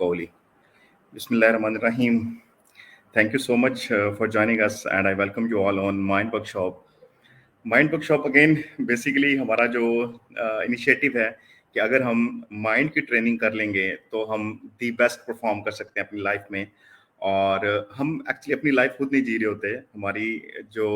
Kohli. Bismillahirrahmanirrahim. Thank you so much for joining us, and I welcome you all on Mind Bookshop. Mind book shop again basically हमारा जो initiative है कि अगर हम mind की training कर लेंगे तो हम दी बेस्ट परफॉर्म कर सकते हैं अपनी लाइफ में। और हम एक्चुअली अपनी लाइफ खुद नहीं जी रहे होते, हमारी जो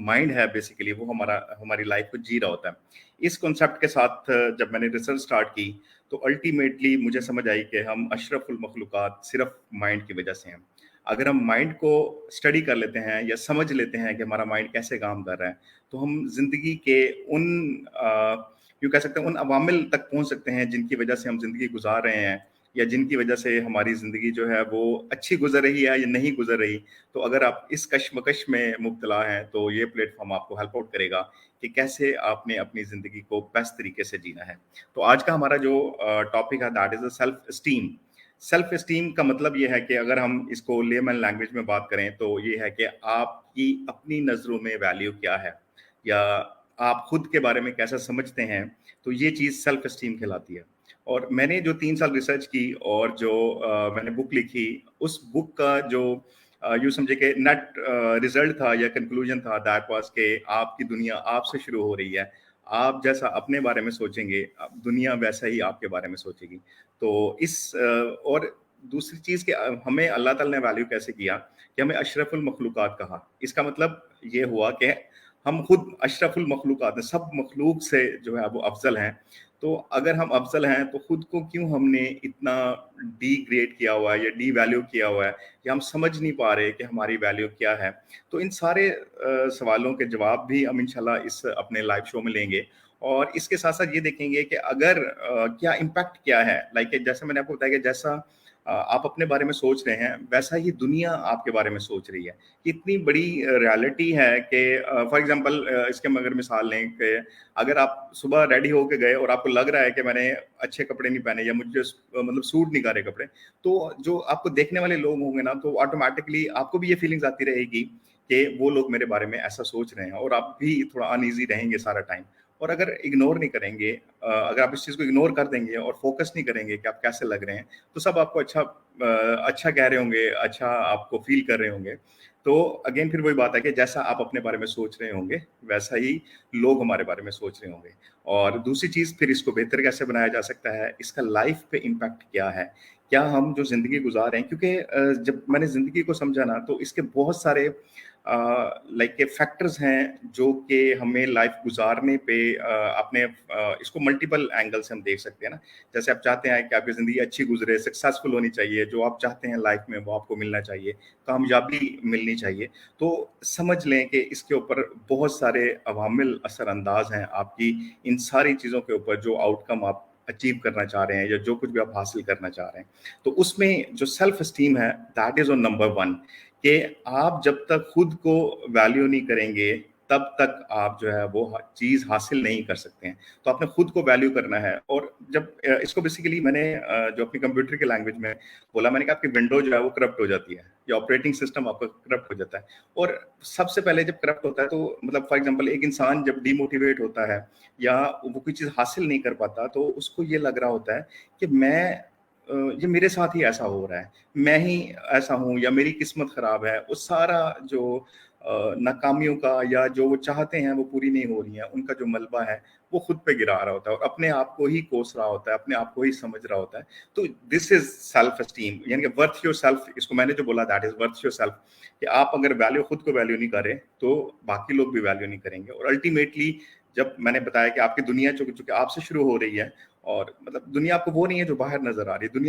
माइंड है बेसिकली वो हमारी लाइफ को जी रहा होता है। इस कॉन्सेप्ट के साथ जब मैंने रिसर्च स्टार्ट की तो अल्टीमेटली मुझे समझ आई कि हम अशरफुल मखलूक़ात सिर्फ माइंड की वजह से हैं। अगर हम माइंड को स्टडी कर लेते हैं या समझ लेते हैं कि हमारा माइंड कैसे काम कर रहा है, तो हम ज़िंदगी के उन यूँ कह सकते हैं उन अवामिल तक पहुँच सकते हैं जिनकी वजह से हम ज़िंदगी गुजार रहे हैं, या जिनकी वजह से हमारी ज़िंदगी जो है वो अच्छी गुजर रही है या नहीं गुजर रही। तो अगर आप इस कशमकश में मुब्तला हैं तो ये प्लेटफॉर्म आपको हेल्प आउट करेगा कि कैसे आपने अपनी ज़िंदगी को बेस्ट तरीके से जीना है। तो आज का हमारा जो टॉपिक है that is a self esteem. Self esteem का मतलब ये है कि अगर हम इसको लेमन लैंग्वेज में बात करें तो ये है कि आपकी अपनी नज़रों में वैल्यू क्या है, या आप खुद के बारे में कैसा समझते हैं, तो ये चीज़ सेल्फ एस्टीम कहलाती है। और मैंने जो 3 साल रिसर्च की और जो मैंने बुक लिखी, उस बुक का जो यूँ समझे कि नेट रिजल्ट था या कंक्लूजन था दैट वाज कि आपकी दुनिया आपसे शुरू हो रही है। आप जैसा अपने बारे में सोचेंगे, दुनिया वैसा ही आपके बारे में सोचेगी। तो और दूसरी चीज़ कि हमें अल्लाह ताला ने वैल्यू कैसे किया कि हमें अशरफुल मखलूक़ात कहा। इसका मतलब ये हुआ कि हम खुद अशरफुल मखलूक़ात हैं, सब मखलूक से जो है वो अफ़ज़ल हैं। तो अगर हम अफ़ज़ल हैं तो खुद को क्यों हमने इतना डिग्रेड किया हुआ है या डिवैल्यू किया हुआ है, या हम समझ नहीं पा रहे कि हमारी वैल्यू क्या है। तो इन सारे सवालों के जवाब भी हम इंशाल्लाह इस अपने लाइव शो में लेंगे। और इसके साथ-साथ ये देखेंगे कि अगर क्या इम्पैक्ट क्या है, लाइक जैसे मैंने आपको बताया कि जैसा आप अपने बारे में सोच रहे हैं, वैसा ही दुनिया आपके बारे में सोच रही है। इतनी बड़ी रियलिटी है कि फॉर एग्ज़ाम्पल इसके हम अगर मिसाल लें कि अगर आप सुबह रेडी होके गए और आपको लग रहा है कि मैंने अच्छे कपड़े नहीं पहने या मुझे मतलब सूट नहीं कर रहे कपड़े, तो जो आपको देखने वाले लोग होंगे ना, तो ऑटोमैटिकली आपको भी ये फीलिंग्स आती रहेगी कि वो लोग मेरे बारे में ऐसा सोच रहे हैं, और आप भी थोड़ा अनईज़ी रहेंगे सारा टाइम। और अगर इग्नोर नहीं करेंगे, अगर आप इस चीज़ को इग्नोर कर देंगे और फोकस नहीं करेंगे कि आप कैसे लग रहे हैं, तो सब आपको अच्छा कह रहे होंगे, अच्छा आपको फ़ील कर रहे होंगे। तो अगेन फिर वही बात है कि जैसा आप अपने बारे में सोच रहे होंगे, वैसा ही लोग हमारे बारे में सोच रहे होंगे। और दूसरी चीज़, फिर इसको बेहतर कैसे बनाया जा सकता है, इसका लाइफ़ पे इम्पैक्ट क्या है? क्या हम जो ज़िंदगी गुज़ार रहे हैं, क्योंकि जब मैंने ज़िंदगी को समझा ना, तो इसके बहुत सारे लाइक के फैक्टर्स हैं जो कि हमें लाइफ गुजारने पे अपने इसको मल्टीपल एंगल से हम देख सकते हैं ना। जैसे आप चाहते हैं कि आपकी ज़िंदगी अच्छी गुजरे, सक्सेसफुल होनी चाहिए, जो आप चाहते हैं लाइफ में वो आपको मिलना चाहिए, कामयाबी मिलनी चाहिए। तो समझ लें कि इसके ऊपर बहुत सारे अवामिल असरअंदाज हैं आपकी इन सारी चीज़ों के ऊपर, जो आउटकम आप अचीव करना चाह रहे हैं या जो कुछ भी आप हासिल करना चाह रहे हैं। तो उसमें जो सेल्फ एस्टीम है दैट इज़ ऑन नंबर 1, कि आप जब तक खुद को वैल्यू नहीं करेंगे, तब तक आप जो है वो चीज़ हासिल नहीं कर सकते हैं। तो आपने खुद को वैल्यू करना है। और जब इसको बेसिकली मैंने जो अपनी कंप्यूटर की लैंग्वेज में बोला, मैंने कहा आपकी विंडो जो है वो करप्ट हो जाती है, या ऑपरेटिंग सिस्टम आपका करप्ट हो जाता है। और सबसे पहले जब करप्ट होता है, तो मतलब फॉर एग्जांपल एक इंसान जब डिमोटिवेट होता है या वो कोई चीज़ हासिल नहीं कर पाता, तो उसको ये लग रहा होता है कि ये मेरे साथ ही ऐसा हो रहा है, मैं ही ऐसा हूँ, या मेरी किस्मत खराब है। वो सारा जो नाकामियों का, या जो वो चाहते हैं वो पूरी नहीं हो रही हैं, उनका जो मलबा है वो खुद पे गिरा रहा होता है, और अपने आप को ही कोस रहा होता है, अपने आप को ही समझ रहा होता है। तो दिस इज सेल्फ एस्टीम, यानी कि वर्थ योर सेल्फ। इसको मैंने जो बोला that is worth your self, कि आप अगर खुद को वैल्यू नहीं करें तो बाकी लोग भी वैल्यू नहीं करेंगे। और अल्टीमेटली जब मैंने बताया कि आपकी दुनिया जो आपसे शुरू हो रही है, और मतलब दुनिया आपको वो नहीं है जो बाहर नजर आ रही है, दुनिया